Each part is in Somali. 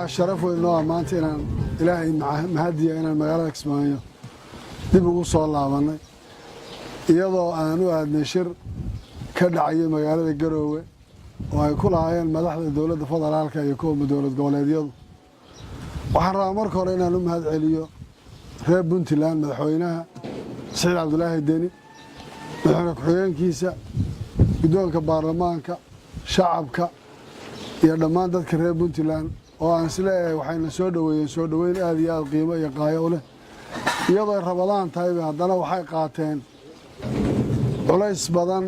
sharaf weyn noo maanta inaan ilaahay mahadiya inaan magaalada Kismaayo dib ugu soo laabanay iyadoo aan u aadnay shir ka dhacay magaalada Garowe oo ay ku lahaayeen madaxda dowlada federaalka iyo kuwa dowlad goboleedyadu waxaan rabaa marka hore inaan u mahad celiyo reer Puntland madaxweynaha Saciid Cabdullaahi Deni madaxweyne ku-xigeenkiisa guddoonka baarlamaanka shacabka iyo dhammaan dadka reer Puntland oo aan isleeyahay waxayna soo dhaweyn aad iyo aad qiimo iyo qaayo u leh iyadoo rabadaan tahay haddana waxay qaateen culays badan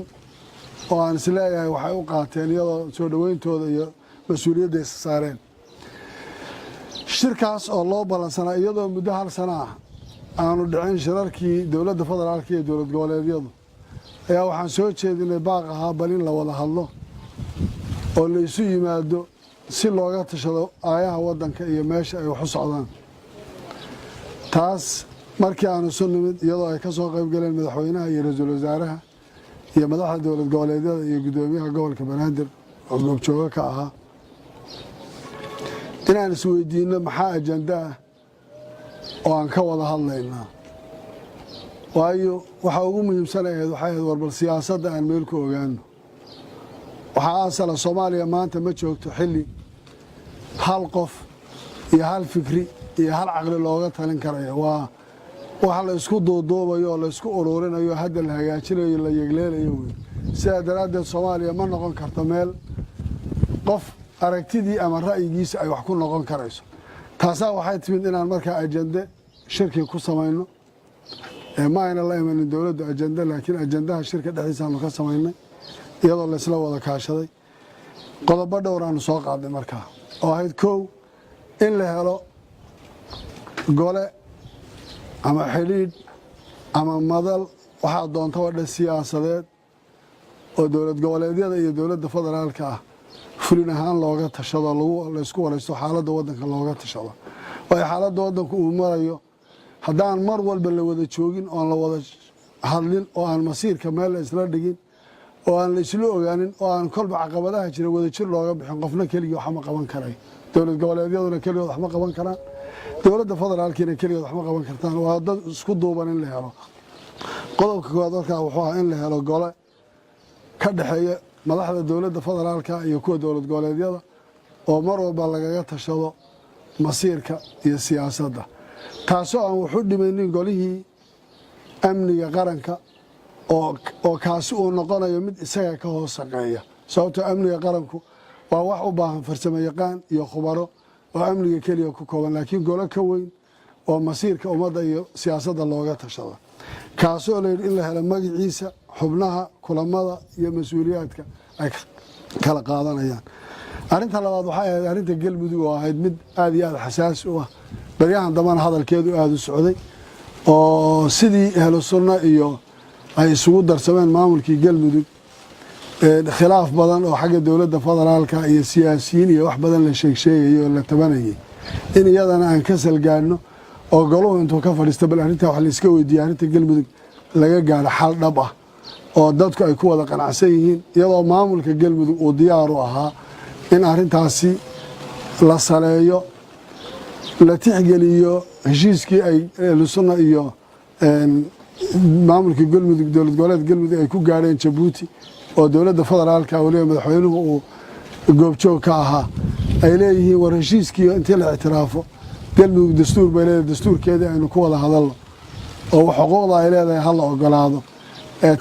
oo aan isleeyahay waxay u qaateen iyadoo soo dhaweyntooda iyo mas'uuliyadda ay saareen shirkaas oo loo balansanaa iyadoo muddo hal sano ah aanu dhicin shirarkii dowladda federaalka iyo dowlad goboleedyadu ayaa waxaan soo jeedinay baaq ahaa bal in la wada hadlo oo la isu yimaado si looga tashado aayaha waddanka iyo meesha ay wax u socdaan taas markii aanu soo nimid iyadoo ay ka soo qayb galeen madaxweynaha iyo ra'iisul wasaaraha iyo madaxda dowlad goboleedyada iyo gudoomiyaha gobolka Banaadir oo goobjooga ka ahaa inaan isweydiino maxaa ajanda ah oo aan ka wada hadlaynaa waayo waxa ugu muhiimsan waxay ahayd warbal siyaasadda aan meel ku ogaano waxaa asala Soomaaliya maanta ma joogto xilli hal qof iyo hal fikri iyo hal caqli looga talin karayo waa waxa la isku doodoobayo oo la isku ururinayo hadda la hagaajinayo la yegleelayo sida daraaddeed Soomaaliya ma noqon karto meel qof aragtidii ama ra'yigiisa ay wax ku noqon karayso taasa waxay timid inaan markaa ajande shirki ku samayno ma ayna la imanin dowladda ajande laakiin ajandaha shirka dhexdiisa aanu ka samaynay iyadoo la isla wada kaashaday qodobo dhowr aan soo qaaday markaa oo ahayd koow in la helo gole ama xiliid ama madal waxaa doonta wadha siyaasadeed oo dowlad goboleedyada iyo dowladda federaalka ah fulin ahaan looga tashado la isku waraysto xaaladda waddanka looga tashado waayo xaaladda waddanku uu marayo haddaan mar walba la wada joogin oon la wada hadlin oo aan masiirka meel la isla dhigin oo aan la isla ogaanin oo aan kolba caqabadaha jira wada jir looga bixin qofna kaliya wax ma qaban karay dowlad goboleedyaduna kaliya wax ma qaban karaan dowladda federaalkiina kaliya wax ma qaban kartaan waa dad isku duuban in la helo qodobka koowaad markaa wuxuu ahaa in la helo gole ka dhaxeeya madaxda dowladda federaalka iyo kuwa dowlad goboleedyada oo mar walba lagaga tashado masiirka iyo siyaasadda taasoo aan wuxu dhimaynin golihii amniga qaranka oo kaasi uu noqonayo mid isaga ka hoos shaqeeya sababtoo amniga qaranku waa wax u baahan farsamo yaqaan iyo khubaro oo amniga kaliya ku kooban laakiin golo ka weyn oo masiirka ummadda iyo siyaasadda looga tashado kaasoo leeyahay in la helo magaciisa xubnaha kulamada iyo mas'uuliyaadka ay kala qaadanayaan arinta labaad waxay ahayd arinta galmudug oo ahayd mid aad iyo aad xasaasi u ah baryahan dambana hadalkeedu aad u socday oo sidii ahlu sunna iyo ay isugu darsameen maamulkii galmudug khilaaf badan oo xagga dowladda federaalka iyo siyaasiyiin iyo wax badan la sheegayo oo la tabanayay in iyadana aan ka salgaano oo goluhu intuu ka fadhiisto bal arrinta wax la iska weydiiyay arrinta galmudug laga gaaro xal dhab ah oo dadku ay ku wada qanacsan yihiin iyadoo maamulka galmudug uu diyaar u ahaa in arrintaasi la saleeyo la tixgeliyo heshiiskii ay sunna iyo maamulka galmudug dowlad goboleed galmudug ay ku gaareen Jabuuti oo dowladda federaalka waliba madaxweynuhu uu goobjoog ka ahaa ay leeyihiin war heshiiskii intii la ictiraafo galmudug dastuur bay leedahay dastuurkeeda aynu ku wada hadalno oo xuquuqda ay leedahay hal la ogolaado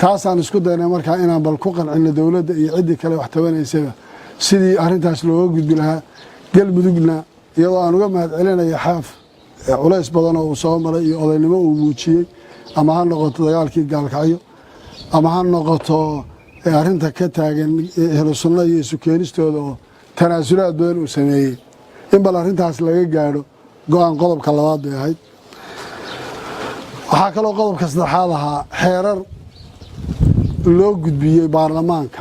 taasaan isku daynay markaa inaan bal ku qancino dowladda iyo cidii kale wax tabanaysaba sidii arrintaas looga gudbi lahaa galmudugna iyadoo aan uga mahad celinayo xaaf culays badan oo uu soo maray iyo odaynimo uu muujiyey ama ha noqoto dagaalkii gaalkacyo ama ha noqoto arrinta ka taagan ahlu sunna iyo isu keenistooda oo tanaasulaad badan uu sameeyey in bal arrintaas laga gaadho go-aan qodobka labaad bay ahayd waxaa kaloo qodobka saddexaad ahaa xeerar loo gudbiyey baarlamaanka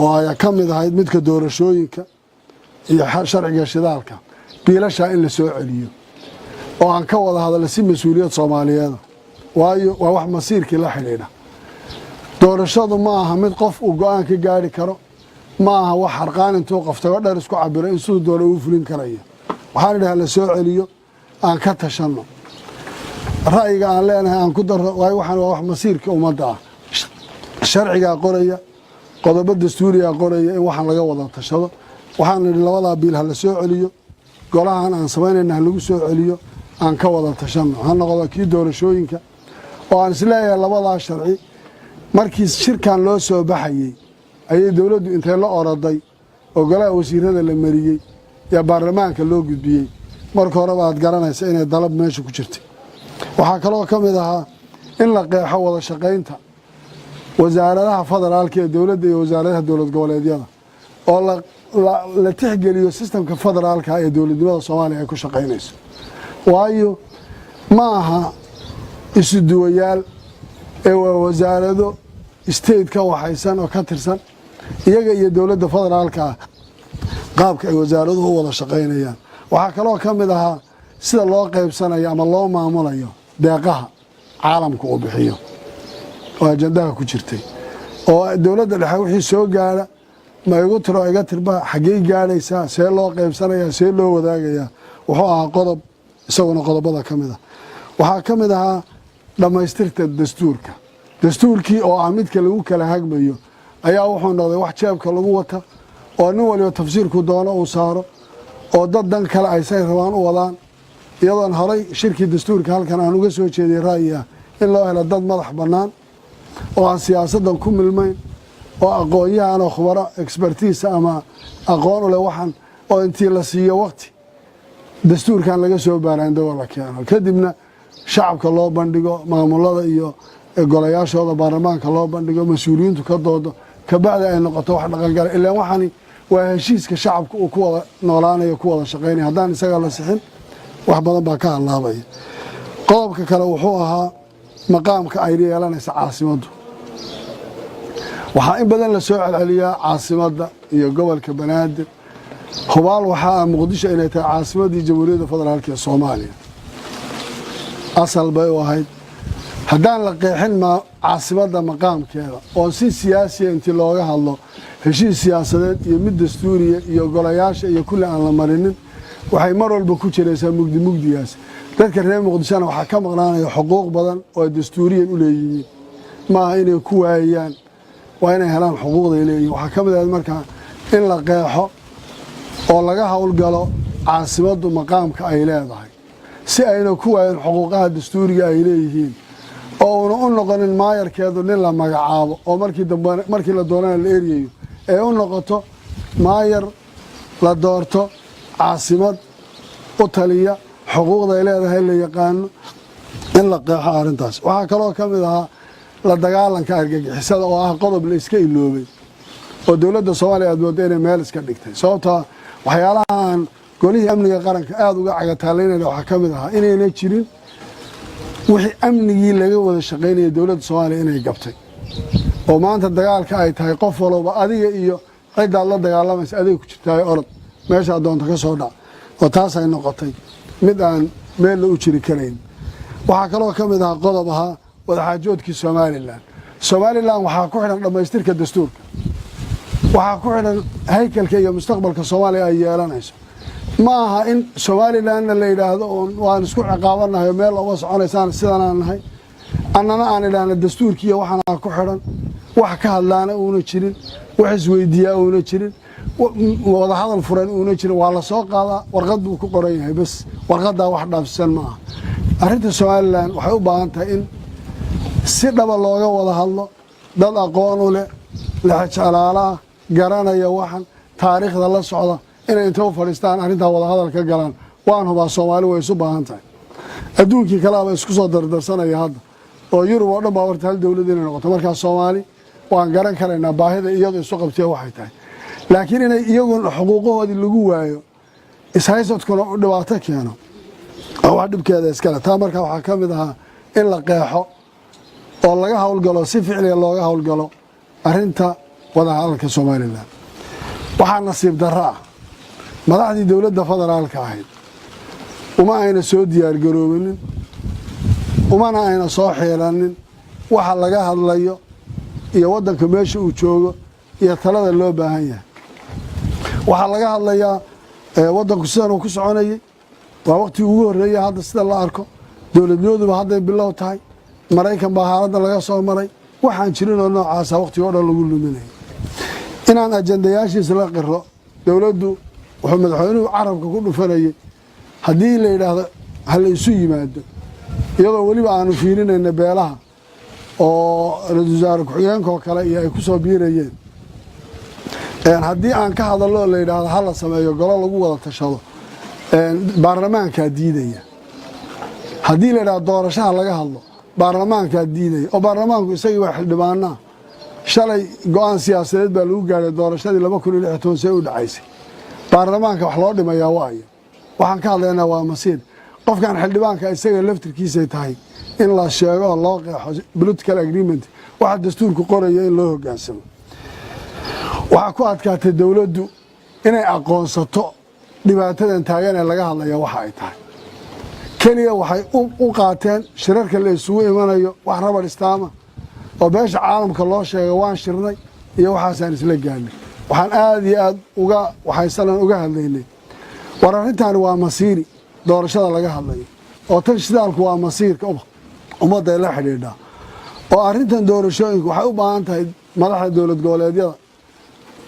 oo ay ka mid ahayd midka doorashooyinka iyo sharciga shidaalka biilashaa in la soo celiyo oo aan ka wada hadalno si mas'uuliyad Soomaaliyeed waayo waa wax masiirkii la xidhiidha doorashadu ma aha mid qof uu go'aan ka gaari karo ma aha wax harqaan intuu qoftago dheer isku cabiro in sidoo doona uu fulin karayo waxaan idhaha la soo celiyo aan ka tashanno ra'yiga aan leenahay aan ku darro waayo waxaan waa wax masiirka ummadda ah sharcigaa qoraya qodobo dastuurigaa qoraya in waxaan laga wada tashado waxaan idhi labadaa biil ha la soo celiyo golahan aan samaynayna ha lagu soo celiyo aan ka wada tashanno ha noqdo kii doorashooyinka oo aan isleeyahay labadaa sharci markii shirkan loo soo baxayey ayay dowladdu intay la oroday oo golaha wasiirada la mariyey yaa baarlamaanka loo gudbiyey marka horeba aad garanaysa inay dalab meesha ku jirtay waxaa kaloo ka mid ahaa in la qeexo wada shaqaynta wasaaradaha federaalka ee dowladda iyo wasaaradaha dowlad goboleedyada oo la tixgeliyo sistamka federaalka ee dowladnimada soomaaliya ay ku shaqaynayso waayo ma aha isu duwayaal ee waa wasaarado state ka waxaysan oo ka tirsan iyaga iyo dowladda federaalka ah qaabka ay wasaaraduhu u wada shaqaynayaan waxaa kaloo ka mid ahaa sida loo qaybsanayo ama loo maamulayo deeqaha caalamku uu bixiyo oo ajandaha ku jirtay oo dowladda dhexe wixii soo gaara ma igu tiro iga tirba xaggey gaadhaysaa see loo qaybsanayaa see loo wadaagayaa wuxuu ahaa qodob isaguna qodobada ka mid ah waxaa ka mid ahaa dhammaystirta dastuurka dastuurkii oo ah midka lagu kala hagmayo ayaa wuxuu noqday wax jeebka lagu wata oo nin waliba tafsiirku doono uu saaro oo dad dan kale ay say rabaan u wadaan iyadoon horay shirkii dastuurka halkan aan uga soo jeediyey ra'yi ah in loo helo dad madax bannaan oo aan siyaasaddan ku milmayn oo aqoon-yahan oo khubaro expertiisa ama aqoon u leh waxaan oo intii la siiyo waqti dastuurkan laga soo baaraandago la keeno kadibna shacabka loo bandhigo maamulada iyo golayaashooda baarlamaanka loo bandhigo mas-uuliyiintu ka doodo kabacdi ay noqoto wax dhaqangala ilaan waxani waa heshiiska shacabka uu ku wada noolaanayo ku wada shaqaynaya haddaan isaga la sixin wax badan baa ka allaabaya qodobka kale wuxuu ahaa maqaamka ay yeelanaysa caasimaddu waxaa in badan la soo celceliyaa caasimadda iyo gobolka banaadir hubaal waxaa ah muqdisho inay tahay caasimaddii jamhuuriyadda federaalka ee soomaaliya asal bay u ahayd haddaan la qeexin caasimadda maqaamkeeda oon si siyaasiya intii looga hadlo heshiis siyaasadeed iyo mid dastuuriya iyo golayaasha iyo kulli aan la marinin waxay mar walba ku jiraysaa mugdigaas dadka reer muqdishona waxaa ka maqnaanaya xuquuq badan oo ay dastuuriyan u leeyihiin maaha inay ku waayaan waa inay helaan xuquuqday leeyihiin waxaa ka mid ahayd markaa in la qeexo oo laga howlgalo caasimaddu maqaamka ay leedahay si ayna ku waayan xuquuqaha dastuuriga ay leeyihiin oo una u noqonin maayarkeedu nin la magacaabo oo markii la doonana la eryayo ee u noqoto maayar la doorto caasimad u taliya xuquuqday leedahay la yaqaano in la qeexo arrintaas waxaa kaloo ka mid ahaa la dagaalanka argagixisada oo ah qodob la iska iloobay oo dowladda soomaaliya aad mooda inay meel iska dhigtay sababtaa waxyaalaha aan golihii amniga qaranka aada uga cagataallaynayna waxaa ka mid ahaa inayna jirin wixii amnigii laga wada shaqaynaya dowladda soomaaliya inay gabtay oo maanta dagaalka ay tahay qof walba adiga iyo ciddaad la dagaalamaysa adiga ku jirtaay orod meeshaa doonta ka soo dhac oo taas ay noqotay mid aan meel la u jiri karayn waxaa kaloo ka mid ahaa qodob ahaa wadaxaajoodkii somalilan waxaa ku xidhan dhammaystirka dastuurka waxaa ku xidhan haykalka iyo mustaqbalka soomaaliya ay yeelanayso ma aha in somalilanna la yidhaahdo waan isku ciqaabanahay meel ooma soconaysaan sidanaan nahay annana aan idhaahna dastuurkiiyo waxaana ku xidhan wax ka hadlaana uuna jirin wax isweydiiyaa uuna jirin wadahadal furan uuna jirin waa la soo qaadaa warqad buu ku qoran yahay bas warqaddaa wax dhaafsisan ma aha arrinta somalilan waxay u baahan tahay in si dhaba looga wada hadlo dad aqoon u leh lexjalaalaah garanaya waxan taariikhda la socda inay inta u fadhiistaan arrintaa wadahadal ka galaan waan hubaa soomaali way isu baahan tahay adduunkii kaleaba isku soo dardarsanaya hadda oo yurub oo dhan baa warta hal dowlad inay noqoto markaa soomaali waan garan karaynaa baahida iyadu isu qabtee waxay tahay laakiin inay iyaguna xuquuqahoodii lagu waayo ishaysadkuna u dhibaato keeno oo wax dhibkeeda iskale taa markaa waxaa ka mid ahaa in la qeexo oo laga howlgalo si ficliga looga howlgalo arrinta wadahadalka somalilan waxaa nasiib darro ah madaxdii dowladda federaalka ahayd uma ayna soo diyaargaroobinin umana ayna soo xiiranin waxa laga hadlayo iyo waddanka meesha uu joogo iyo talada loo baahan yahay waxaa laga hadlayaa waddanku sidan uu ku soconayay waa waqti ugu horeeyay hadda sida la arko dowladnimadu hadda bilow tahay Mareykan baa xaaladda laga soo maray waxaan jirin oo noocaas waqti oo dhan lagu luminay inaan ajandayaashiisa la qiro dowladdu wuxuu madaxweynuhu carabka ku dhufanayay haddii la yiraahdo hal isu yimaado iyadoo waliba aanu fiirinayna beelaha oo ra'iisul wasaare ku-xigeenka kale iyo ay ku soo biirayeen haddii aan ka hadalno la yiraahdo hal la sameeyo golo lagu wada tashado baarlamaanka diidaya haddii la yiraahdo doorashada laga hadlo baarlamaanka diidaya oo baarlamaanku isagii waa xildhibaanna shalay go'aan siyaasadeed baa lagu gaaray doorashadii 2016 u dhacaysay baarlamaanka wax loo dhimayaa waayo waxaan ka hadlaynaa waa masiir qofkan xildhibaanka isaga laftirkiisa tahay in la sheego loo qeexo political agreement waxa dastuurku qoraya in loo hoggaansamo waxa ku adkaatay dawladdu inay aqoonsato dhibaatadan taagan ee laga hadlayo waxa ay tahay kaliya waxay u qaateen shirarka la isugu imanayo wax rabar istaama oo beesha caalamka loo sheegay waan shirnay iyo waxaasaan isla gaarnay waxaan aad iyo aad waxaysanan uga hadlaynay war arrintan waa masiiri doorashada laga hadlayo oo tan shidaalku waa masiirka ummadda la xidhiidha oo arrintan doorashooyinku waxay u baahan tahay madaxda dowlad goboleedyada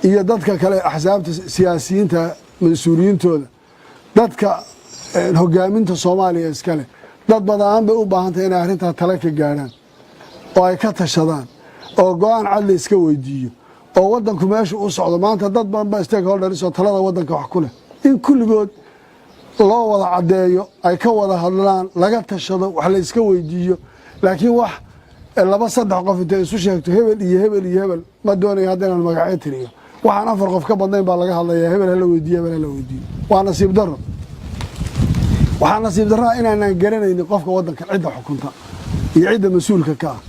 iyo dadka kale axsaabta siyaasiyiinta mas'uuliyiintooda dadka hogaaminta Soomaaliya iskale dad badan bay u baahan tahay inay arrintan tala ka gaaraan oo ay ka tashadaan oo go'aan cad la iska weydiiyo oo waddanku meesha u socdo maanta dad badan ba stakeholders oo talada waddanka wax ku leh in kulligood loo wada cadeeyo ay ka wada hadlaan laga tashado wax la iska weydiiyo laakiin wax laba saddex qof inta isu sheegto hebel iyo hebel iyo hebel ma doonayo haddaan magaca tiriyo waxaan afar qof ka badnayn baa laga hadlayaa hebel la weydiiyo hebel la weydiiyo waa nasiib darro waxaan nasiib darro inaan garanaynin qofka waddanka cidda xukunta iyo cidda mas'uulka ka ah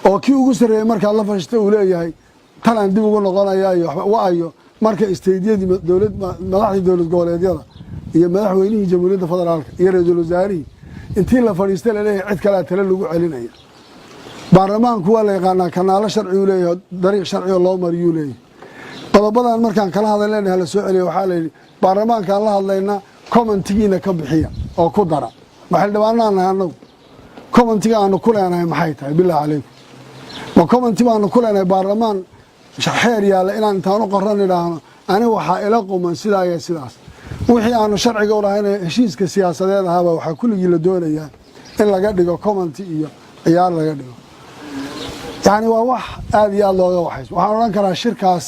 oo kii ugu sareeyay marka la fashto uu leeyahay talaan dib ugu noqonayaa iyo waayo marka isteediyadii madaxda dowlad goboleedyada iyo madaxweynihii jamhuuriyadda federaalka iyo ra'iisul wasaarihi intii la fadhiistay la leeyahay cid kale tala lagu celinaya baarlamaanku waa la yaqaanaa kanaalo sharci uu leeyahay dariiq sharci oo loo mariyo leeyahay qodobadan markaan kala hadalnay la soo celiyo waxaa la yiri baarlamaankaan la hadlaynaa commentigiina ka bixiya oo ku dara maxay dhibaanaan anagu commentiga aanu ku leenahay maxay tahay billaah calaykum ma commenti baanu ku leenahay baarlamaan xeer yaala inaan intaan u qoran idhaahno aniga waxaa ila quman sidaa iyo sidaas wixii aanu sharciga u lahayn heshiiska siyaasadeed ahaaba waxaa kulligii la doonayaa in laga dhigo commenti iyo ciyaar laga dhigo yani waa wax aad iyo aad looga waxayso waxaan odhan karaa shirkaas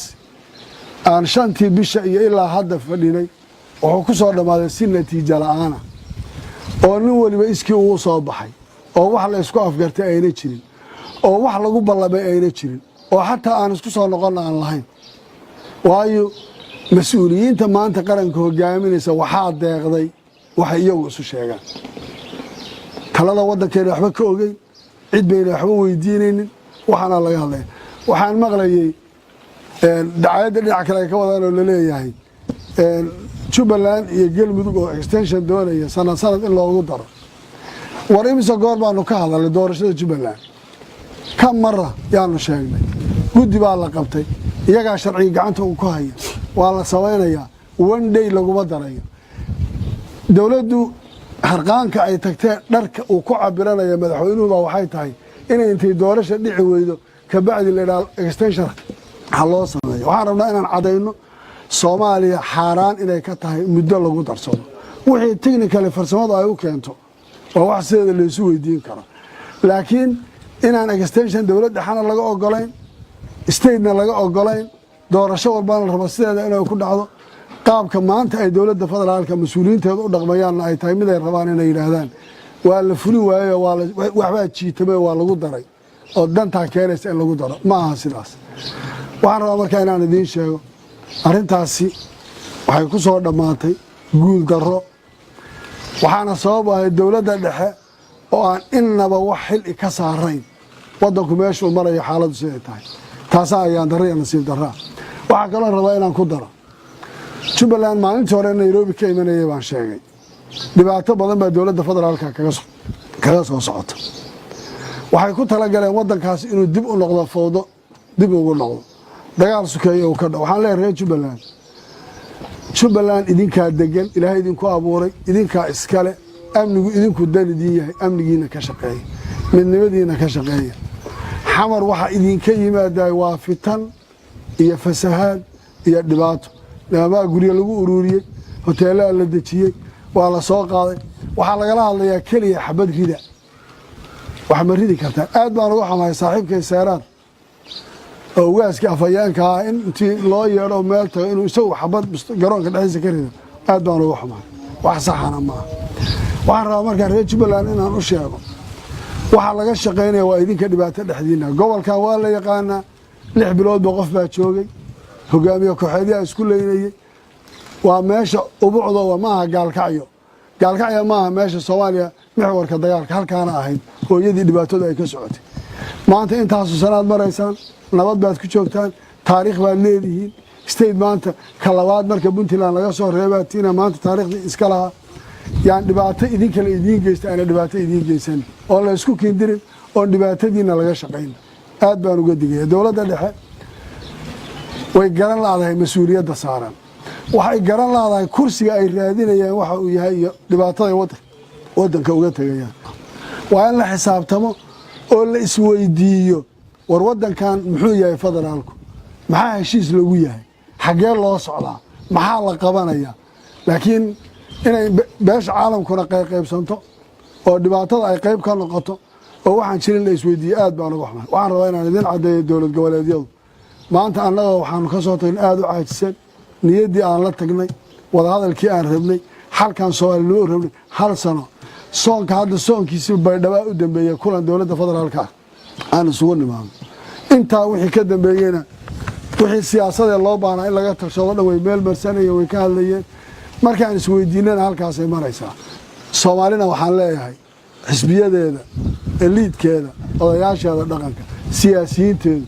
aan 5tii bisha iyo ilaa hadda fadhinay wuxuu ku soo dhamaaday si natiijo la'aan oo nin waliba iskii uu soo baxay oo wax la isku afgartay ayna jirin oo wax lagu ballamay ayna jirin oo xataa aan isku soo noqon aan lahayn waayo mas'uuliyiinta maanta qaranka hogaaminaysa waxaa deeqday waxay iyagu isu sheegaan talada waddankeena waxba ka ogeyn cid bayna waxba weydiinaynin waxaana laga hadlaya waxaan maqlayay dacayada dhinac kale ay ka wadaan oo la leeyahay jubbaland iyo galmudug oo extension doonaya sanad in loogu daro war imisa goor baanu ka hadalnay doorashada jubbaland ka mara yaanu sheegnay guddi baa la qabtay iyagaa sharciga gacanta uu ku haya waa la samaynayaa one day laguma darayo dowladdu harqaanka ay tagtee dharka uu ku cabiranaya madaxweynuhu baa waxay tahay inay intay doorasha dhici weydo kabacdi la yidhaahdo extension ha loo sameeyo waxaan rabnaa inaan cadayno Soomaaliya xaaraan inay ka tahay muddo lagu darsado wixii technically farsamadu ay u keento waa wax sideeda la isu weydiin karo laakiin inaan extension dawladda xana laga ogolayn state-na laga ogolayn doorasho walbana la rabo sideeda inay ku dhacdo qaabka maanta ay dawladda federaalka mas'uuliyiinteedu u dhaqmayaan ay tahay mid ay rabaan inay yiraahdaan waa la fuli waayo waxba jiitame waa lagu daray oo danta keenaysa in lagu daro ma aha sidaas waxaan rabaa markaa inaan idiin sheego arrintaasi waxay ku soo dhamaatay guul darro waxaana sabab ah dawladda dhexe oo aan innaba wax xil ka saarayn waddanku meeshuu marayo xaaladdu siday tahay taas ayaan darro iyo nasiib darro waxa kale rabaa inaan ku daro jubbaland maalintii hore Nairobi ka imanayay baan sheegay dhibaato badan baa dawladda federaalka kaga soo socota waxay ku tala galeen waddankaas inuu dib u noqdo fowdo dib ugu noqdo dagaal sukeeyo oo ka dhaw waxaan leeyahay Jubbaland jubbaland idinkaa degan ilaahay idinku abuuray idinkaa iskale amnigu idinku dan idin yahay amnigiina ka shaqeeya midnimadiina ka shaqeeya xamar waxa idinka yimaaday waa fitan iyo fasahaad iyo dhibaato lama guriga lagu ururiyay hoteelada la dejiyay waa la soo qaaday waxa lagala hadlayaa kaliya xabad rida waxa ma ridi kartaa aad baan ugu xamaay saaxiibkay seeraan oo waaska afayeenka in intii loo yeero meel tago inuu isagu xabad garoonka dhexdiisa ka rido aad baan ugu xamaay wax saxana ma waxaan rabaa markaa reer jubbaland inaan u sheego waxa laga shaqeynaya waa idinka dhibaato dhexdiina gobolkan waa la yaqaanaa 6 bilood baa qof baa joogay hogaamiye kooxeedii isku leeynayay waa meesha ubuucdo maaha gaalkacyo maaha meesha Soomaaliya mixwarka dagaalka halkaana ahayd hooyadii dhibaatadu ay ka socotay maanta intaas sanaad maraysaan nabad baad ku joogtaan taariikh baad leedihiin state maanta ka labaad marka Puntland laga soo reebaatina maanta taariikhdii iska laha yaan dhibaato idin kale idin geystay ana dhibaato idin geysan oo la isku kiindirin oo dhibaatadiina laga shaqeyn aad baan uga digay dowladda dhexe way garan laadahay mas'uuliyadda saaran waxay garan laadahay kursiga ay raadinayaan waxa uu yahay dhibaatada wadanka uga tagayaan waa in la xisaabtamo oo la isweydiiyo war wadankan muxuu yahay federaalku maxaa heshiis lagu yahay xagee loo socdaa maxaa la qabanaya laakiin inay beesha caalamkuna qaybsanto oo dhibaatada ay qayb ka noqoto oo waxaan jirin la isweydiiyo aad baan uga xumaa waxaan rabaa inaan idin cadeeyo dowlad goboleedyadu maanta annaga waxaan ka soo tagnay aad u caajisan niyadii aan la tagnay wada hadalkii aan rabnay halkan Soomaaliya loo rabnay hal sano soonka hadda soonkiisa baydhaba u dambeeyay kulan dowladda federaalka aan isugu nimaano inta wixii ka dambeeyayna wixii siyaasadda loo baahnaa in laga tashado dhaway meel marsanaya way ka hadlayeen markaan isweydiinana halkaas ay maraysaa Soomaalina waxaan leeyahay xisbiyadeeda eliidkeeda odayaasheeda dhaqanka siyaasiyiinteeda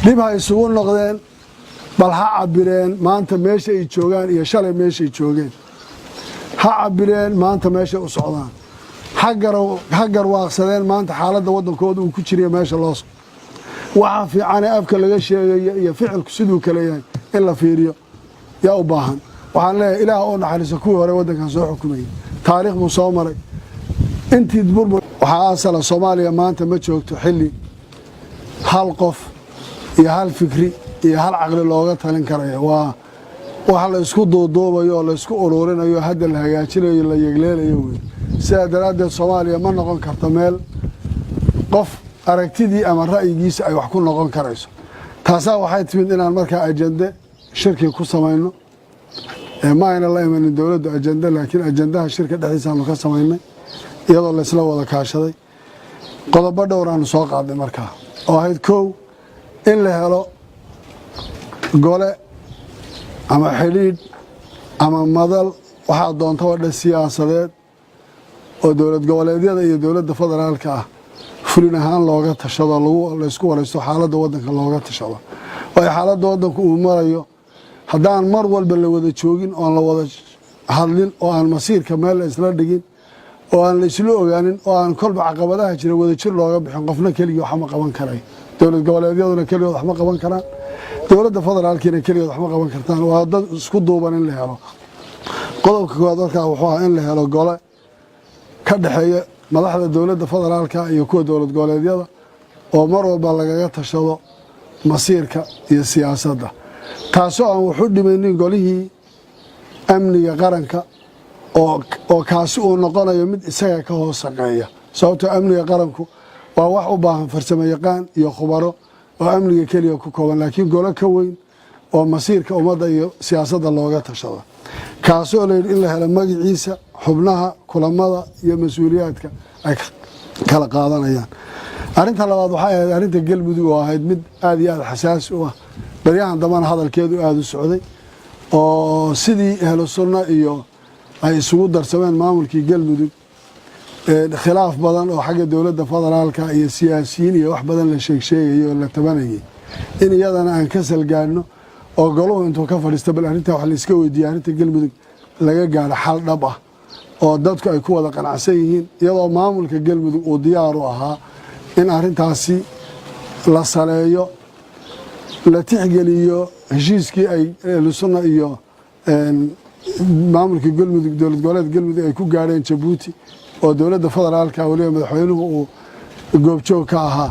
dib ha isugu noqdeen bal ha cabireen maanta meesha ay joogaan iyo shalay meesha ay joogeen ha cabireen maanta meesha u socdaan ha garwaaqsadeen maanta xaaladda wadankooda uu ku jiro meesha loo soo waxa fiican afka laga sheegayo iyo ficilku sidoo kale yahay in la fiiriyo yaa u baahan waxaan leeyahay ilaah oo naxariiso kuwii hore wadankan soo xukumayay taariikh buu soo maray intii burbur waxa asala Soomaaliya maanta ma joogto xilli hal qof iyo hal fikri iyo hal aqli looga talin karayo waa waxa la isku doodoobayo oo la isku ururinayo hadda la hagaajinayo la yegleelayo sida daraaddeed Soomaaliya ma noqon karto meel qof aragtidii ama ra'yigiisa ay wax ku noqon karayso taasa waxay timid inaan markaa ajende shirki ku sameeyno ma ayna la imanin dowladda ajende laakiin ajendaha shirka dhexdiisa aanu ka sameeynay iyadoo la isla wada kaashaday qodobo dhowr aan soo qaaday markaa oo ahayd koow in la helo gole ama xiliid ama madal waxa doonto wada siyaasadeed oo dowlad goboleedyada iyo dowladda federaalka ah fulin ahaan looga tashado la isku waraysto xaaladda wadanka looga tashado oo xaaladda wadanku uu marayo haddaan mar walba la wada joogin oo la wada hadlin oo aan masiirka meel isla dhigin oo aan la isla ogaanin oo aan kolba caqabadaha jira wada jir looga bixin qofna kaliya wax ma qaban karay dowlad goboleedyaduna kaliya wax ma qaban karaan dowladda federaalkiina kaliya wax ma qaban kartaan waa dad isku duuban in la helo qodobka koowaad markaa wuxuu ahaa in la helo gole ka dhaxeeya madaxda dowladda federaalka iyo kuwa dowlad goboleedyada oo mar walba lagaga tashado masiirka iyo siyaasadda taasoo aan wuxuu dhimaynin golihii amniga qaranka oo kaasi uu noqonayo mid isaga ka hoos shaqeeya sababtoo amniga qaranku waa wax u baahan farsamo yaqaan iyo khubaro oo amniga kaliya ku kooban laakiin gole ka weyn oo masiirka ummadda iyo siyaasadda looga tashado kaasoo leeyahay in la helo magaciisa xubnaha kulamada iyo mas'uuliyaadka ay kala qaadanayaan arinta labaad waxay ahayd arinta galmudug oo ahayd mid aad iyo aad xasaas u ah baryahan dambana hadalkeedu aad u socday oo sidii ahlu sunna iyo ay isugu darsameen maamulkii galmudug khilaaf badan oo xagga dowladda federaalka iyo siyaasiyiin iyo wax badan la sheegayo oo la tabanayay in iyadana aan ka salgaano oo goluhu intuu ka fadhiisto bal arinta wax la iska weydiiyay arinta galmudug laga gaaro xal dhab ah oo dadku ay ku wada qanacsan yihiin iyadoo maamulka galmudug uu diyaar u ahaa in arintaasi la saleeyo la tixgeliyo heshiiskii ay ahlu sunna iyo maamulka galmudug dowlad goboleed galmudug ay ku gaadheen Jabuuti oo dowladda federaalka waliba madaxweynuhu uu goobjoog ka ahaa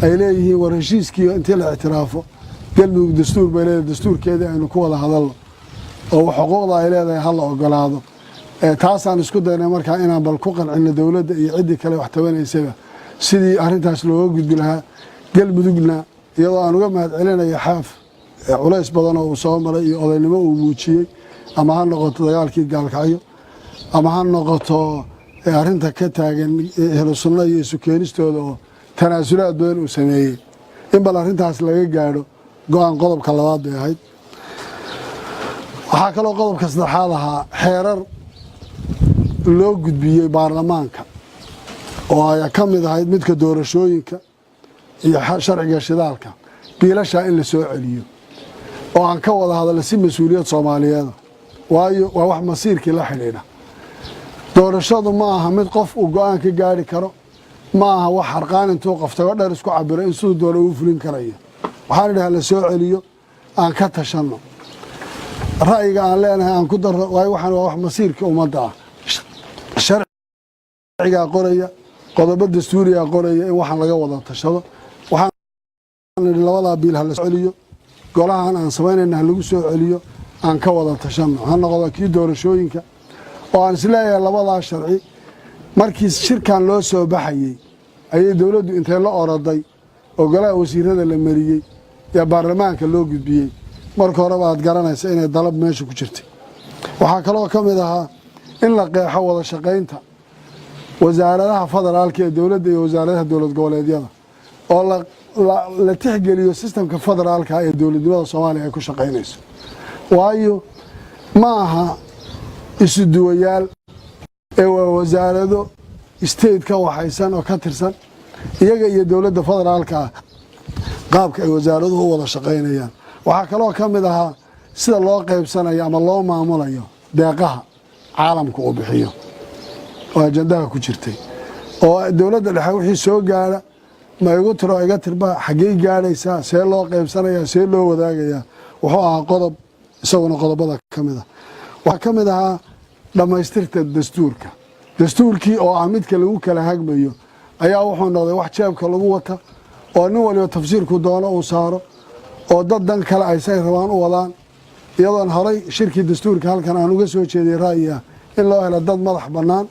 ay leeyihiin war heshiiskii intii la ictiraafo galmudug dastuur bay leedahay dastuurkeeda aynu ku wada hadalno oo xuquuqda ay leedahay hal ogolaado taasaan isku daynay markaa inaan bal ku qancino dowladda iyo cidii kale wax tabanaysaba sidii arintaas looga gudbi lahaa galmudugna iyadoo aan uga mahadcelinayo xaaf culays badan oo uu soo maray iyo odaynimo uu muujiyey ama ha noqoto dagaalkii gaalkacyo ama ha noqoto arinta ka taagan ehlu sunna iyo isu keenistooda oo tanaasulaad badan uu sameeyey in bal arintaas laga gaadho go-aan qodobka labaad bay ahayd waxaa kaloo qodobka saddexaad ahaa xeerar loo gudbiyey baarlamaanka oo ay ka mid ahayd midka doorashooyinka iyo sharciga shidaalka biilasha in la soo celiyo oo aan ka wada hadalno si mas'uuliyad Soomaaliyeed waayo waa wax masiirkii la xiriira doorashadu ma aha mid qof uu go'aan ka gaari karo ma aha wax harqaan intuu qoftago dheer isku cabiro in sidoo doona uu fulin karayo waxaan idhaha la soo celiyo aan ka tashano ra'yiga aan leenahay aan ku daro waayo waxaan waa wax masiirka ummadda ah sharciga qoraya qodobo dastuuriga qoraya in waxaan laga wada tashado waxaan labada biil hal celiyo golahan aan sameynayna lagu soo celiyo aan ka wada tashano ha noqdo kii doorashooyinka oo aan isleeyahay labada sharci markii shirkan loo soo baxayay ayay dawladdu intee la oraday oo golaha wasiirada la mariyay ya baarlamaanka loo gudbiyay marka hore baad garanaysaa inay dalab meesha ku jirtay waxa kale oo kamid ahaa in la qeexo wada shaqeynta wasaaradaha federaalka ee dawladda iyo wasaaradaha dowlad goboleedyada oo la tixgeliyo systemka federaalka ee dowladnimada Soomaaliya ay ku shaqeynayso waayo ma aha isu duwayaal ee wasaarado state ka waxaysan oo ka tirsan iyaga iyo dowladda federaalka qaabka ay wasaaraduhu wada shaqeynayaan waxa kale oo kamid ahaa sida loo qaybsanayo ama loo maamulayo deeqaha caalamka uu bixiyo oo ajandaha ku jirtay oo dowladda dhexe wixii soo gaara ma igu tiro iga tirba xagee gaaraysaa see loo qaybsanayaa see loo wadaagayaa wuxuu ahaa qodob isaguna qodobada kamid ah waxa kamid ahaa dhamaystirta dastuurkii oo ah midka lagu kala hagmayo ayaa wuxuu noqday wax jeebka lagu wata oo nin waliba tafsiirku doono uu saaro oo dad dan kale ay say rabaan u wadaan iyadoon horay shirkii dastuurka halkan aan uga soo jeeday ra'yiga in loo helo dad madax bannaan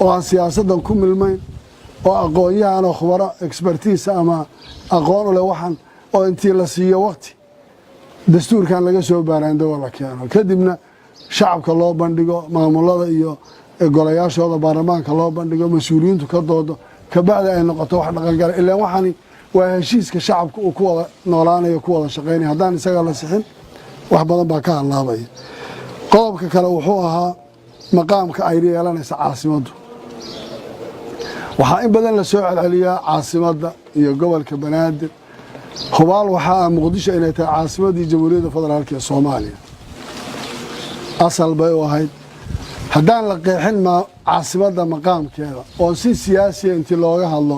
oo aan siyaasaddan ku milmayn oo aqoon-yahan oo khubaro expertise ama aqoon u leh waxaan oo intii la siiyo waqti dastuurkan laga soo baaraandago la keeno kadibna shacabka loo bandhigo maamulada iyo golayaashooda baarlamaanka loo bandhigo mas-uuliyiintu ka doodo kabacdi ay noqoto wax dhaqan gala ilaa waxani waa heshiiska shacabka uu ku wada noolaanayo ku wada shaqeynaya haddaan isaga la sixin wax badan baa ka halaabaya qodobka kale wuxuu ahaa maqaamka ay yeelanaysa caasimaddu waxaa in badan la soo celceliyaa caasimadda iyo gobolka banaadir hubaal waxaa muqdisho inay tahay caasimaddii jamhuuriyadda federaalka ee Soomaaliya asal bay u ahayd haddaan la qeexin caasimadda maqaamkeeda oo si siyaasiya intii looga hadlo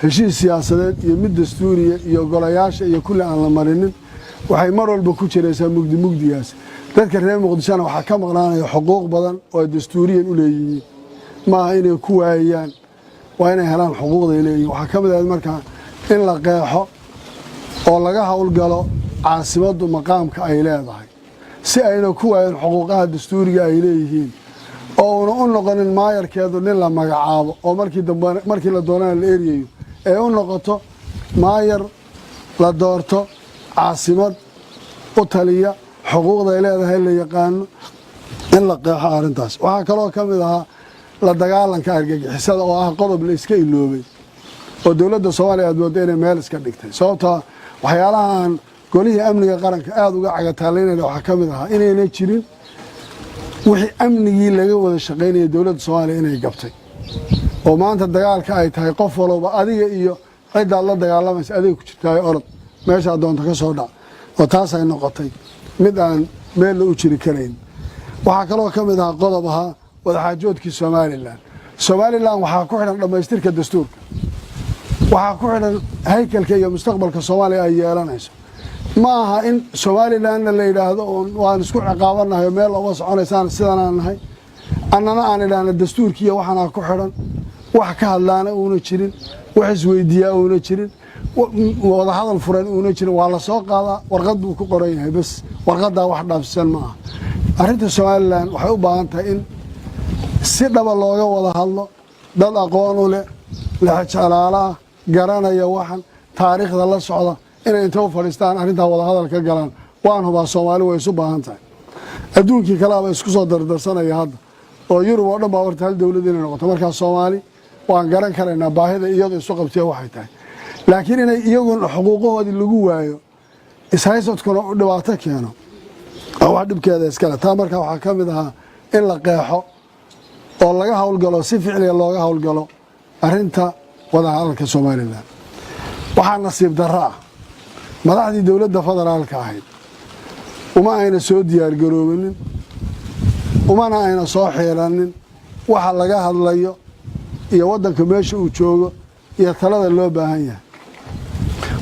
heshiis siyaasadeed iyo mid dastuuriya iyo golayaasha iyo kulli aan la marinin waxay mar walba ku jiraysaa mugdigaas dadka reer muqdishona waxaa ka maqnaanaya xuquuq badan oo dastuuriyan u leeyihiin maaha inay ku waayaan waa inay helaan xuquuqday leeyihiin waxaa ka mid ah markaa in la qeexo oo laga howlgalo caasimaddu maqaamka ay leedahay si ayna ku waayeen xuquuqaha dastuuriga ay leeyihiin oo una u noqonin maayarkeedu nin la magacaabo oo markii la doonana la eriyayo ee u noqoto maayar la doorto caasimad u taliya xuquuqda ay leedahay la yaqaano in la qeexo arrintaas waxaa kaloo ka mid ahaa la dagaalanka argagixisada oo ah qodob la iska iloobay oo dowladda Soomaaliya aad moodo inay meel iska dhigtay sababtoo waxyaalahan golihii amniga qaranka aad uga cagataaleynaya waxaa ka mid ahaa inayna jirin wixii amnigii laga wada shaqeynayay dowladda Soomaaliya inay gabtay oo maanta dagaalka ay tahay qof walba adiga iyo cidda la dagaalamaysa adiga ku jirtay orod meesha doonta ka soo dhac oo taas ay noqotay mid aan meel u jiri karayn waxaa kaloo ka mid ah qodob ahaa wadaxaajoodkii Somaliland waxaa ku xidhan dhamaystirka dastuurka waxaa ku xidhan haykalka iyo mustaqbalka Soomaaliya ay yeelanayso maaha in somalilandna la yidhaahdo waan isku ciqaabanahay meel uma soconaysaan sidan aan nahay annana aan idhaahna dastuurkiiya waxaanaa ku xidhan wax ka hadlaana uuna jirin wax isweydiiyaa uuna jirin wada hadal furan uuna jirin waa la soo qaadaa warqad buu ku qoran yahay bas warqaddaa wax dhaafsisan ma aha arrinta somaliland waxay u baahan tahay in si dhaba looga wada hadlo dad aqoon u leh lexjalaalaah garanaya waxan taariikhda la socda inay inta u fadhiistaan arrintaa wada hadal ka galaan waan hubaa soomaali way isu baahan tahay adduunkii kaleaba isku soo dardarsanaya hadda oo yurub oo dhan baa horta hal dowlad inay noqoto markaa soomaali waan garan karaynaa baahida iyadu isu qabtiya waxay tahay laakiin inay iyaguna xuquuqahoodii lagu waayo ishaysadkuna u dhibaato keeno wax dhibkeeda iskale taa markaa waxaa ka mid ahaa in la qeexo oo laga howlgalo si ficliga looga howlgalo arrinta wada hadalka somalilan waxaa nasiib darro ah madaxdii dowladda federaalka ahayd uma ayna soo diyaargaroobinin umana ayna soo xiiranin waxa laga hadlayo iyo waddanka meesha uu joogo iyo talada loo baahan yahay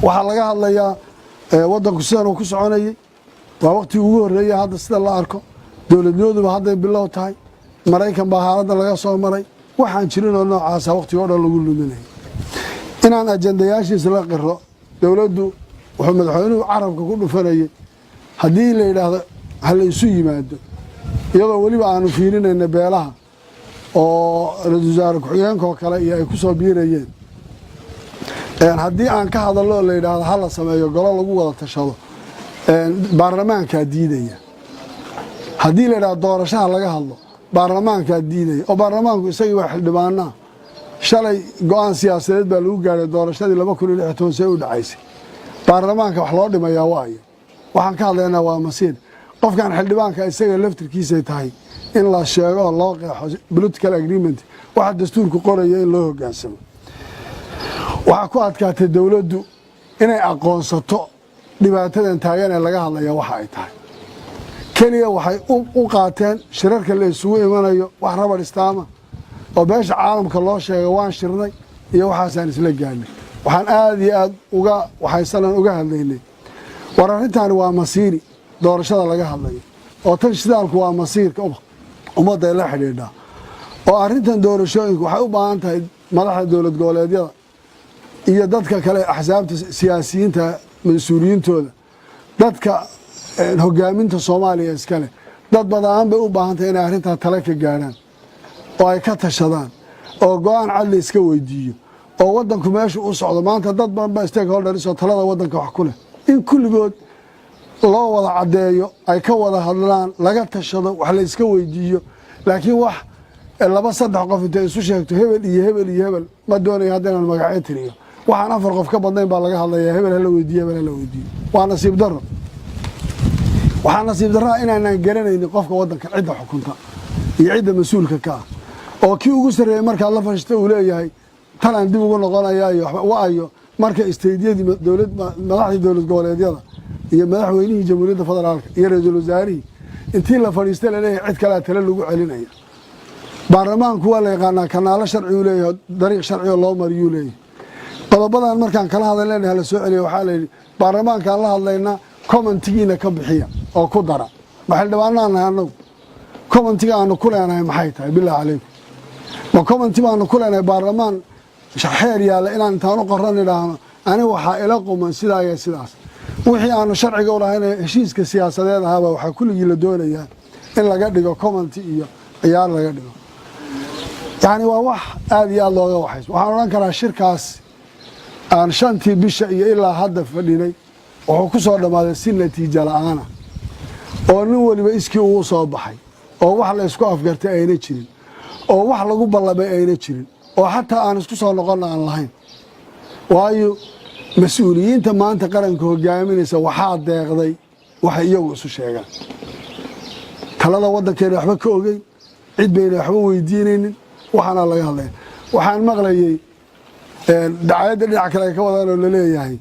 waxaa laga hadlayaa waddanku sidan uu ku soconayay waa waqtigii ugu horreeyay hadda sida la arko dowladnimaduba hadday bilow tahay maraykan baa haaladda laga soo maray waxaan jirinoo noocaasa waqtiga o dhan lagu luminayay inaan ajandayaashiisa la qiro dowladdu wuxuu madaxweynuhu carabka ku dhufanayay haddii la yidhaahdo ha la isu yimaado iyadoo weliba aanu fiirinayna beelaha oo ra-iisul wasaare ku-xigeenkaoo kale iyo ay ku soo biirayeen haddii aan ka hadallo la yidhaahdo ha la sameeyo golo lagu wada tashado baarlamaankaa diidaya haddii la yidhahdo doorashaha laga hadlo baarlamaankaa diidaya oo baarlamaanku isagii waa xildhibaanaa shalay go-aan siyaasadeed baa lagu gaadhay doorashadii 2016 see u dhacaysay baarlamaanka wax loo dhimayaa waayo waxaan ka hadlaynaa waa masiir qofkan xildhibaanka isaga laftirkiisay tahay in la sheego oo loo qeexo political agreement waxa dastuurku qoraya in loo hoggaansamo waxaa ku adkaatay dowladdu inay aqoonsato dhibaatadan taagan ee laga hadlaya waxa ay tahay keliya waxay u qaateen shirarka la isugu imanayo wax rabar istaama oo beesha caalamka loo sheegay waan shirnay iyo waxaasaan isla gaadhnay waxaan aad iyo aad waxaysanan uga hadlaynay war arrintaani waa masiiri doorashada laga hadlayo oo tan shidaalku waa masiirka ummadda ay la xidhiidhaa oo arrintan doorashooyinku waxay u baahan tahay madaxda dowlad goboleedyada iyo dadka kale axsaabta siyaasiyiinta mas-uuliyiintooda dadka hogaaminta soomaaliya iskale dad badaan bay u baahan tahay inay arrintaa tale ka gaadhaan oo ay ka tashadaan oo go-aan cadli iska weydiiyo oo waddanku meesha u socdo maanta dad badan baa stakeholders oo talada waddanka wax ku leh in kulligood loo wada caddeeyo ay ka wada hadlaan laga tashado wax la iska weydiiyo laakiin wax laba saddex qof intay isu sheegto hebel iyo hebel iyo hebel ma doonayo hadda inaan magacyo tiriyo waxaan 4 qof ka badnayn baa laga hadlayaa hebel hala weydiiyo hebel hala weydiiyo waa nasiib darro waxaa nasiib darraa inaanaan garanaynin qofka waddanka cidda xukunta iyo cidda mas-uulka ka ah oo kii ugu sarreeyey markaad la fashista uu leeyahay talaan dib ugu noqonaya iyo waayo marka isteydyadii madaxdii dowlad goboleedyada iyo madaxweynihii jamhuuriyadda federaalka iyo ra-iisul wasaarihii intii la fadhiistay laleeyahay cid kalea tale lagu celinaya baarlamaanku waa la yaqaanaa kanaalo sharci uu leeyahay dariiq sharcioo loo mariyuu leeyahay qodobadan markaan kala hadalnayna hala soo celiya waxaa layidhi baarlamaankaan la hadlaynaa commentigiina ka bixiya oo ku dara ma xildhibaanaan nahay annagu commentiga aanu ku leenahay maxay tahay billah calaykum ma commenti baanu ku leenahay baarlamaan xeer yaalla inaan intaan u qoran idhaahno ani waxaa ila quman sidaa iyo sidaas wixii aanu sharciga u lahayn heshiiska siyaasadeed ahaaba waxaa kulligii la doonayaa in laga dhigo commenti iyo ciyaar laga dhigo yacni waa wax aad iyo aad looga waxayso waxaan odhan karaa shirkaas aan 5tii bisha iyo ilaa hadda fadhinay wuxuu ku soo dhammaaday si natiijo la-aana oo nin weliba iskii ugu soo baxay oo wax la isku afgartay ayna jirin oo wax lagu ballamay ayna jirin oo xataa aan isku soo noqonna aan lahayn waayo mas-uuliyiinta maanta qaranka hogaaminaysa waxaa deeqday waxay iyagu isu sheegaan talada waddankeena waxba ka ogeyn cid bayna waxba weydiinaynin waxaana laga hadlaya waxaan maqlayay dacayadda dhinac kale ay ka wadaan oo laleeyahay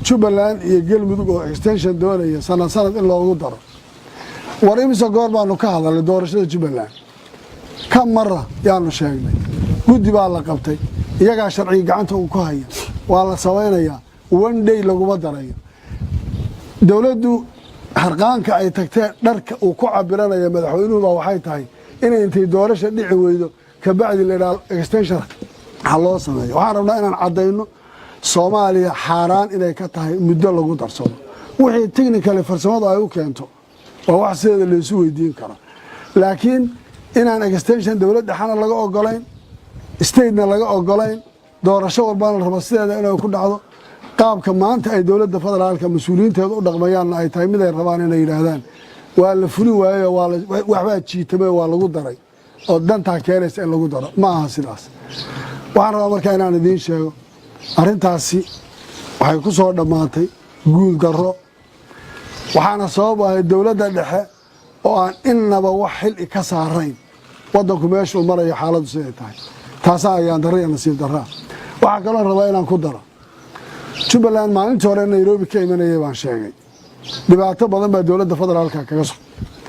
jubbaland iyo galmudug oo extension doonaya sanad in loogu daro war imise goor baanu ka hadalnay doorashada jubbaland ka mara yaanu sheegnay guddi baa la qabtay iyagaa sharciga gacanta uu ku haya waa la samaynayaa one day laguma darayo dowladdu harqaanka ay tagteen dharka uu ku cabiranayo madaxweynuhu baa waxay tahay inay intay doorasho dhici weydo ka bacdi la yidhaahdo extension ha loo sameeyo waxaan rabnaa inaan caddayno Soomaaliya xaaraan inay ka tahay muddo lagu darsado wixii technically farsamadu ay u keento waa wax sideeda la isu weydiin karo laakiin inaan extension dowladda xana laga ogolayn state-na laga ogolayn doorasho walbana la rabo sideeda inay ku dhacdo qaabka maanta ay dowladda federaalka mas'uuliyiinteedu u dhaqmayaan ay tahay mid ay rabaan inay yiraahdaan waa la fulin waayo waxba jiitamay waa lagu daray oo danta keenaysa in lagu daro ma aha sidaas waxaan rabaa markaa inaan idiin sheego arrintaasi waxay ku soo dhamaatay guul darro waxaana sabab ah dowladda dhexe oo aan innaba wax xil ka saarayn wadanku meeshuu marayo xaaladdu siday tahay taas ayaan darro iyo nasiib darro waxa kale oo rabaa inaan ku daro jubbaland maalintii hore Nairobi ka imanayay baan sheegay dhibaato badan baa dowladda federaalka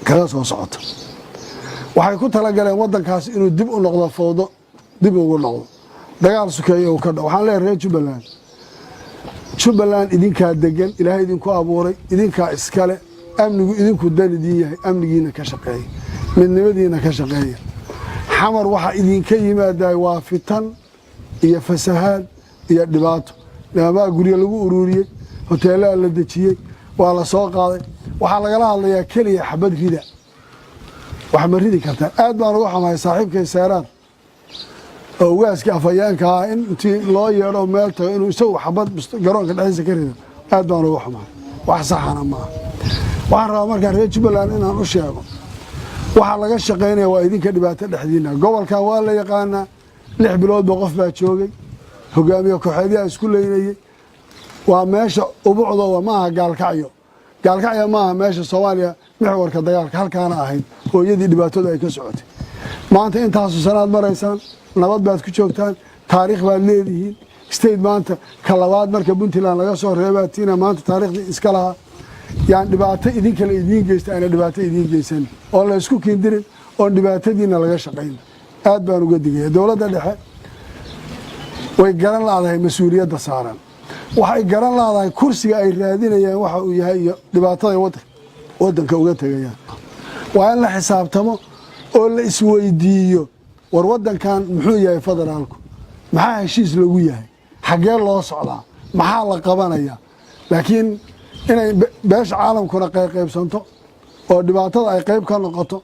kaga soo socota waxay ku tala galeen wadankaas inuu dib u noqdo fowdo dib ugu noqdo dagaal sukeeyo oo ka dhaw waxaan leeyahay Jubbaland idinkaa degan ilaahay idinku abuuray idinkaa iskale amnigu idinku dalidii yahay amnigiina ka shaqeeya midnimadiina ka shaqeeya xamar waxa idinka yimaaday waa fitan iyo fasahaad iyo dhibaato lama guriga lagu ururiyay hoteelada la dajiyay waa la soo qaaday waxa laga hadlayaa kaliya xabad rida wax ma ridi kartaa aad baan ugu xamaay saaxiibkay Saaraan oo waaska afayeenka intii loo yeero meel tago inuu isagu xabad garoonka dhexdiisa ka rido aad baan ugu xamaay wax saxana ma waxaan rabaa markaa reer Jubbaland inaan u sheego waxa laga shaqeynaya waa idinka dhibaato dhexdiina gobolkan waa la yaqaanaa 6 bilood baa qof baa joogay hogaamiye kooxeedii isku leeynayay waa meesha ubuucdo ma aha gaalkacyo ma aha meesha Soomaaliya mixwarka dagaalka halkaana ahayd hooyadii dhibaatada ay ka socotay maanta intaas sanaad maraysan nabad baad ku joogtaan taariikh baad leedihiin state maanta ka labaad marka Puntland laga soo reebaatina maanta taariikhdii iska laha yaan dhibaato idinka la idin geystay ana dhibaato idin geysan oo la isku kiindirin oo dhibaatadiina laga shaqeyn aad baan uga digay dowladda dhexe way garan laadahay mas'uuliyadda saaran waxay garan laadahay kursiga ay raadinayaan waxa uu yahay dhibaatada wadanka uga tagayaan waa in la xisaabtamo oo la isweydiiyo war wadankan muxuu yahay federaalku maxaa heshiis lagu yahay xagee loo socdaa maxaa la qabanaya laakiin inay beesha caalamkuna qaybsanto oo dhibaatada ay qayb ka noqoto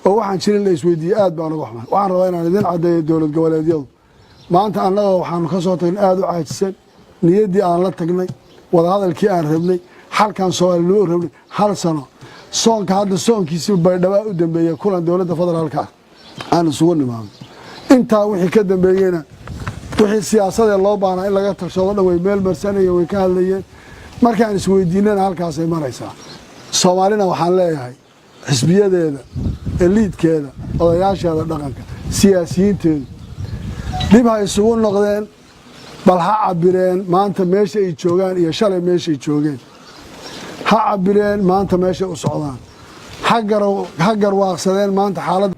oo waxaan jirin la isweydiiyo aad baan uga xumaan waxaan rabaa inaan idin cadeeyo dowlad goboleedyadu maanta annaga waxaan ka soo tagnay aad u caajisan niyadii aan la tagnay wada hadalkii aan rabnay halkan Soomaaliya loo rabnay hal sano soonka hadda soonkiisa baydhaba u dambeeyay kulan dowladda federaalka aan isugu nimaano inta wixii ka dambeeyayna wixii siyaasadda loo baahnaa in laga tashado dhaway meel marsanaya way ka hadlayeen markaan isweydiinana halkaas ay maraysaa Soomaalina waxaan leeyahay xisbiyadeeda eliidkeeda odayaasheeda dhaqanka siyaasiyiinteeda dib ha isugu noqdeen bal ha cabireen maanta meesha ay joogaan iyo shalay meesha ay joogeen ha cabireen maanta meesha u socdaan ha garwaaqsadeen maanta xaalad